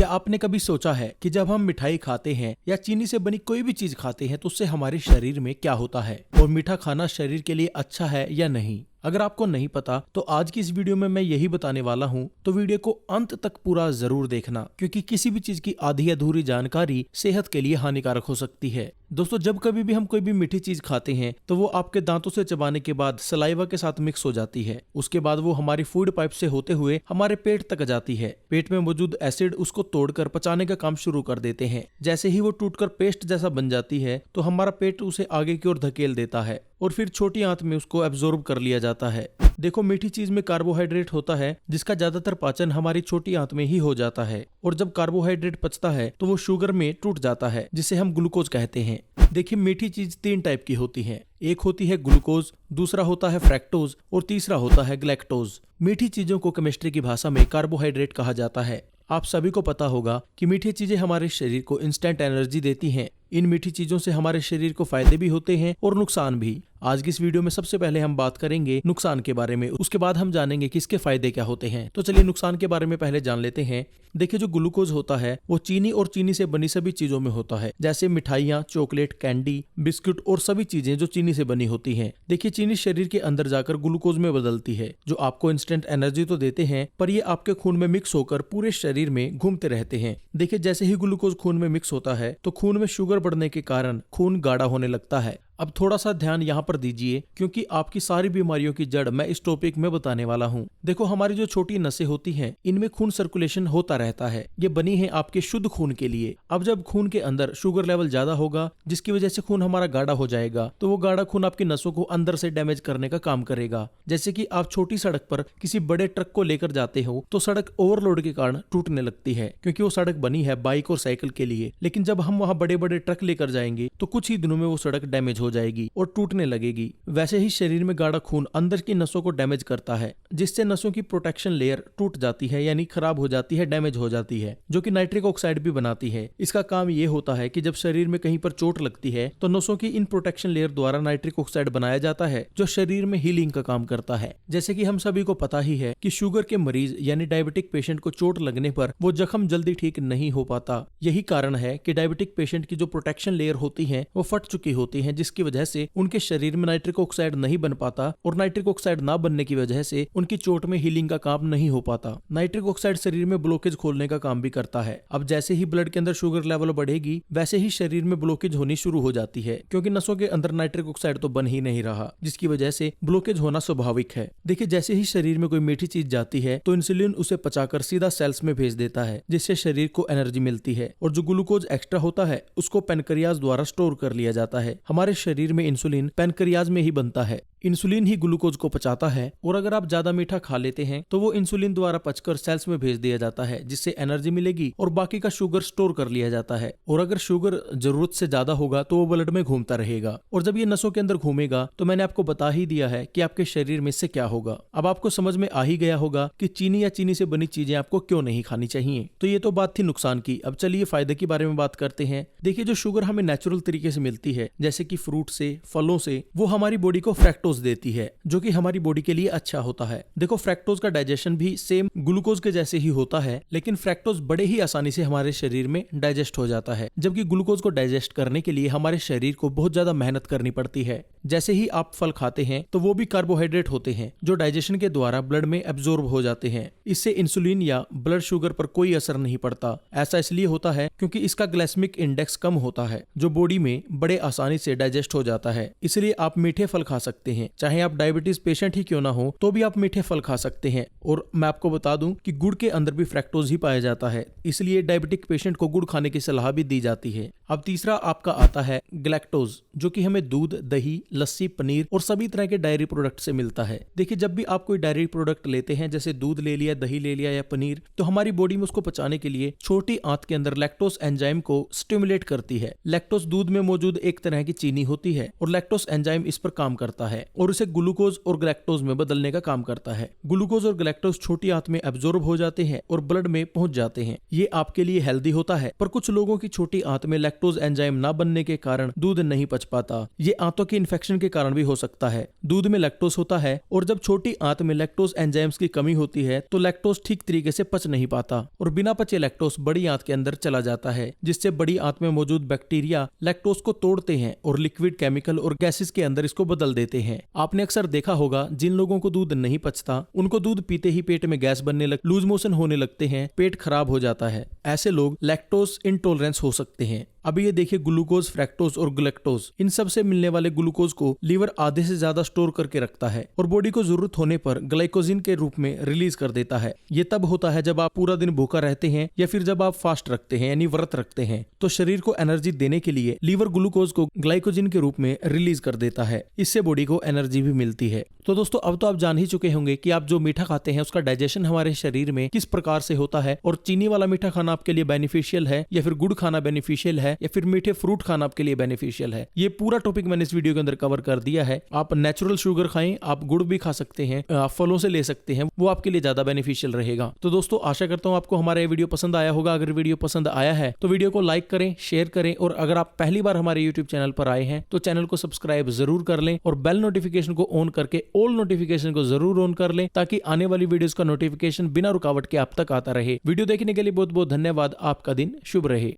क्या आपने कभी सोचा है कि जब हम मिठाई खाते हैं या चीनी से बनी कोई भी चीज खाते हैं तो उससे हमारे शरीर में क्या होता है और मीठा खाना शरीर के लिए अच्छा है या नहीं? अगर आपको नहीं पता तो आज की इस वीडियो में मैं यही बताने वाला हूँ, तो वीडियो को अंत तक पूरा जरूर देखना, क्योंकि किसी भी चीज की आधी अधूरी जानकारी सेहत के लिए हानिकारक हो सकती है। दोस्तों, जब कभी भी हम कोई भी मीठी चीज खाते हैं तो वो आपके दांतों से चबाने के बाद सलाइवा के साथ मिक्स हो जाती है। उसके बाद वो हमारी फूड पाइप से होते हुए हमारे पेट तक जाती है। पेट में मौजूद एसिड उसको तोड़कर पचाने का काम शुरू कर देते हैं। जैसे ही वो टूटकर पेस्ट जैसा बन जाती है तो हमारा पेट उसे आगे की ओर धकेल देता है और फिर छोटी आंत में उसको एब्जॉर्ब कर लिया जाता है। देखो, मीठी चीज में कार्बोहाइड्रेट होता है जिसका ज्यादातर पाचन हमारी छोटी आंत में ही हो जाता है, और जब कार्बोहाइड्रेट पचता है तो वो शुगर में टूट जाता है जिसे हम ग्लूकोज कहते हैं। देखिए, मीठी चीज 3 टाइप की होती है। एक होती है ग्लूकोज, दूसरा होता है फ्रैक्टोज और तीसरा होता है ग्लैक्टोज। मीठी चीजों को केमिस्ट्री की भाषा में कार्बोहाइड्रेट कहा जाता है। आप सभी को पता होगा कि मीठी चीजें हमारे शरीर को इंस्टेंट एनर्जी देती हैं। इन मीठी चीजों से हमारे शरीर को फायदे भी होते हैं और नुकसान भी। आज की इस वीडियो में सबसे पहले हम बात करेंगे नुकसान के बारे में, उसके बाद हम जानेंगे कि इसके फायदे क्या होते हैं। तो चलिए नुकसान के बारे में पहले जान लेते हैं। देखिए, जो ग्लूकोज होता है वो चीनी और चीनी से बनी सभी चीजों में होता है, जैसे मिठाइयाँ, चॉकलेट, कैंडी, बिस्कुट और सभी चीजें जो चीनी से बनी होती हैं। देखिए, चीनी शरीर के अंदर जाकर ग्लूकोज में बदलती है, जो आपको इंस्टेंट एनर्जी तो देते हैं, पर ये आपके खून में मिक्स होकर पूरे शरीर में घूमते रहते हैं। देखिए, जैसे ही ग्लूकोज खून में मिक्स होता है तो खून में शुगर बढ़ने के कारण खून गाढ़ा होने लगता है। अब थोड़ा सा ध्यान यहाँ पर दीजिए, क्योंकि आपकी सारी बीमारियों की जड़ मैं इस टॉपिक में बताने वाला हूँ। देखो, हमारी जो छोटी नसें होती हैं इनमें खून सर्कुलेशन होता रहता है। ये बनी है आपके शुद्ध खून के लिए। अब जब खून के अंदर शुगर लेवल ज्यादा होगा, जिसकी वजह से खून हमारा गाढ़ा हो जाएगा, तो वो गाढ़ा खून आपकी नसों को अंदर से डैमेज करने का काम करेगा। जैसे कि आप छोटी सड़क पर किसी बड़े ट्रक को लेकर जाते हो तो सड़क ओवरलोड के कारण टूटने लगती है, क्योंकि वो सड़क बनी है बाइक और साइकिल के लिए। लेकिन जब हम वहाँ बड़े बड़े ट्रक लेकर जाएंगे तो कुछ ही दिनों में वो सड़क डैमेज हो जाएगी और टूटने लगेगी। वैसे ही शरीर में गाढ़ा खून अंदर की नसों को डैमेज करता है, जिससे नसों की प्रोटेक्शन लेयर टूट जाती है, यानी खराब हो जाती है, डैमेज हो जाती है, जो कि नाइट्रिक ऑक्साइड भी बनाती है। इसका काम ये होता है कि जब शरीर में कहीं पर चोट लगती है तो नसों की इन प्रोटेक्शन लेयर द्वारा नाइट्रिक ऑक्साइड बनाया जाता है, जो शरीर में हीलिंग का काम करता है। जैसे कि हम सभी को पता ही है कि शुगर के मरीज यानी डायबिटिक पेशेंट को चोट लगने पर वो जख्म जल्दी ठीक नहीं हो पाता। यही कारण है कि डायबिटिक पेशेंट की जो प्रोटेक्शन लेयर होती है वो फट चुकी होती है, जिसकी वजह से उनके शरीर में नाइट्रिक ऑक्साइड नहीं बन पाता, और नाइट्रिक ऑक्साइड ना बनने की वजह से उनकी चोट में हीलिंग का काम नहीं हो पाता। नाइट्रिक ऑक्साइड शरीर में ब्लॉकेज खोलने का काम भी करता है। अब जैसे ही ब्लड के अंदर शुगर लेवल बढ़ेगी, वैसे ही शरीर में ब्लॉकेज होनी शुरू हो जाती है, क्योंकि नसों के अंदर नाइट्रिक ऑक्साइड तो बन ही नहीं रहा, जिसकी वजह से ब्लॉकेज होना स्वाभाविक है। देखिए, जैसे ही शरीर में कोई मीठी चीज जाती है तो इंसुलिन उसे पचाकर सीधा सेल्स में भेज देता है, जिससे शरीर को एनर्जी मिलती है, और जो ग्लूकोज एक्स्ट्रा होता है उसको पैनक्रियाज द्वारा स्टोर कर लिया जाता है। हमारे शरीर में इंसुलिन पैनक्रियाज में ही बनता है। इंसुलिन ही ग्लूकोज को पचाता है, और अगर आप ज्यादा मीठा खा लेते हैं तो वो इंसुलिन द्वारा पचकर सेल्स में भेज दिया जाता है, जिससे एनर्जी मिलेगी और बाकी का शुगर स्टोर कर लिया जाता है। और अगर शुगर जरूरत से ज्यादा होगा तो वो ब्लड में घूमता रहेगा, और जब ये नसों के अंदर घूमेगा तो मैंने आपको बता ही दिया है कि आपके शरीर में इससे क्या होगा। अब आपको समझ में आ ही गया होगा कि चीनी या चीनी से बनी चीजें आपको क्यों नहीं खानी चाहिए। तो ये तो बात थी नुकसान की। अब चलिए फायदे के बारे में बात करते हैं। देखिए, जो शुगर हमें नेचुरल तरीके से मिलती है, जैसे कि फ्रूट से, फलों से, वो हमारी बॉडी को फ्रैक्टोज देती है, जो कि हमारी बॉडी के लिए अच्छा होता है। देखो, फ्रैक्टोज का डाइजेशन भी सेम ग्लूकोज के जैसे ही होता है, लेकिन फ्रैक्टोज बड़े ही आसानी से हमारे शरीर में डाइजेस्ट हो जाता है, जबकि ग्लूकोज को डाइजेस्ट करने के लिए हमारे शरीर को बहुत ज्यादा मेहनत करनी पड़ती है। जैसे ही आप फल खाते हैं तो वो भी कार्बोहाइड्रेट होते हैं, जो डाइजेशन के द्वारा ब्लड में एब्जॉर्ब हो जाते हैं। इससे इंसुलिन या ब्लड शुगर पर कोई असर नहीं पड़ता। ऐसा इसलिए होता है क्योंकि इसका ग्लाइसेमिक इंडेक्स कम होता है, जो बॉडी में बड़े आसानी से डाइजेस्ट हो जाता है। इसलिए आप मीठे फल खा सकते हैं, चाहे आप डायबिटीज पेशेंट ही क्यों ना हो तो भी आप मीठे फल खा सकते हैं। और मैं आपको बता दूं कि गुड़ के अंदर भी फ्रैक्टोज ही पाया जाता है, इसलिए डायबिटिक पेशेंट को गुड़ खाने की सलाह भी दी जाती है। अब तीसरा आपका आता है ग्लैक्टोज, जो कि हमें दूध, दही, लस्सी, पनीर और सभी तरह के डायरी प्रोडक्ट से मिलता है। देखिए, जब भी आप कोई डायरी प्रोडक्ट लेते हैं, जैसे दूध ले लिया, दही ले लिया या पनीर, तो हमारी बॉडी में उसको पचाने के लिए छोटी आंत के अंदर लैक्टोज एंजाइम को स्टिमुलेट करती है। लैक्टोज दूध में मौजूद एक तरह की चीनी होती है, और लैक्टोज एंजाइम इस पर काम करता है और उसे ग्लूकोज और ग्लैक्टोज में बदलने का काम करता है। ग्लूकोज और ग्लैक्टोज छोटी आंत में एब्जॉर्ब हो जाते हैं और ब्लड में पहुंच जाते हैं। ये आपके लिए हेल्दी होता है, पर कुछ लोगों की छोटी आंत में लैक्टोज एंजाइम ना बनने के कारण दूध नहीं पच पाता। ये आंतों के इन्फेक्शन के कारण भी हो सकता है। दूध में लैक्टोज होता है और जब छोटी आंत में लैक्टोज एंजाइम्स की कमी होती है तो लैक्टोज ठीक तरीके से पच नहीं पाता और बिना पचे लैक्टोज बड़ी आंत के अंदर चला जाता है, जिससे बड़ी आंत में मौजूद बैक्टीरिया लैक्टोज को तोड़ते हैं और लिक्विड, केमिकल और गैसेस के अंदर इसको बदल देते हैं। आपने अक्सर देखा होगा जिन लोगों को दूध नहीं पचता उनको दूध पीते ही पेट में गैस बनने लग, लूज मोशन होने लगते हैं, पेट खराब हो जाता है। ऐसे लोग लैक्टोज इंटॉलरेंस हो सकते हैं। अभी ये देखिए, ग्लूकोज, फ्रैक्टोज और ग्लैक्टोज, इन सब से मिलने वाले ग्लूकोज को लीवर आधे से ज्यादा स्टोर करके रखता है और बॉडी को जरूरत होने पर ग्लाइकोजिन के रूप में रिलीज कर देता है। ये तब होता है जब आप पूरा दिन भूखा रहते हैं या फिर जब आप फास्ट रखते हैं यानी व्रत रखते हैं, तो शरीर को एनर्जी देने के लिए लीवर ग्लूकोज को ग्लाइकोजिन के रूप में रिलीज कर देता है। इससे बॉडी को एनर्जी भी मिलती है। तो दोस्तों, अब तो आप जान ही चुके होंगे कि आप जो मीठा खाते हैं उसका डाइजेशन हमारे शरीर में किस प्रकार से होता है और चीनी वाला मीठा खाना आपके लिए बेनिफिशियल है या फिर गुड़ खाना बेनिफिशियल है या फिर मीठे फ्रूट खाना आपके लिए बेनिफिशियल है। ये पूरा टॉपिक मैंने इस वीडियो के अंदर कवर कर दिया है। आप नेचुरल शुगर खाएं, आप गुड़ भी खा सकते हैं, आप फलों से ले सकते हैं, वो आपके लिए ज्यादा बेनिफिशियल रहेगा। तो दोस्तों, आशा करता हूं आपको हमारा ये वीडियो पसंद आया होगा। अगर वीडियो पसंद आया है तो वीडियो को लाइक करें, शेयर करें और अगर आप पहली बार हमारे यूट्यूब चैनल पर आए हैं तो चैनल को सब्सक्राइब जरूर कर लें और बेल नोटिफिकेशन को ऑन करके ऑल नोटिफिकेशन को जरूर ऑन कर लें ताकि आने वाली वीडियोस का नोटिफिकेशन बिना रुकावट के आप तक आता रहे। वीडियो देखने के लिए बहुत बहुत धन्यवाद। आपका दिन शुभ रहे।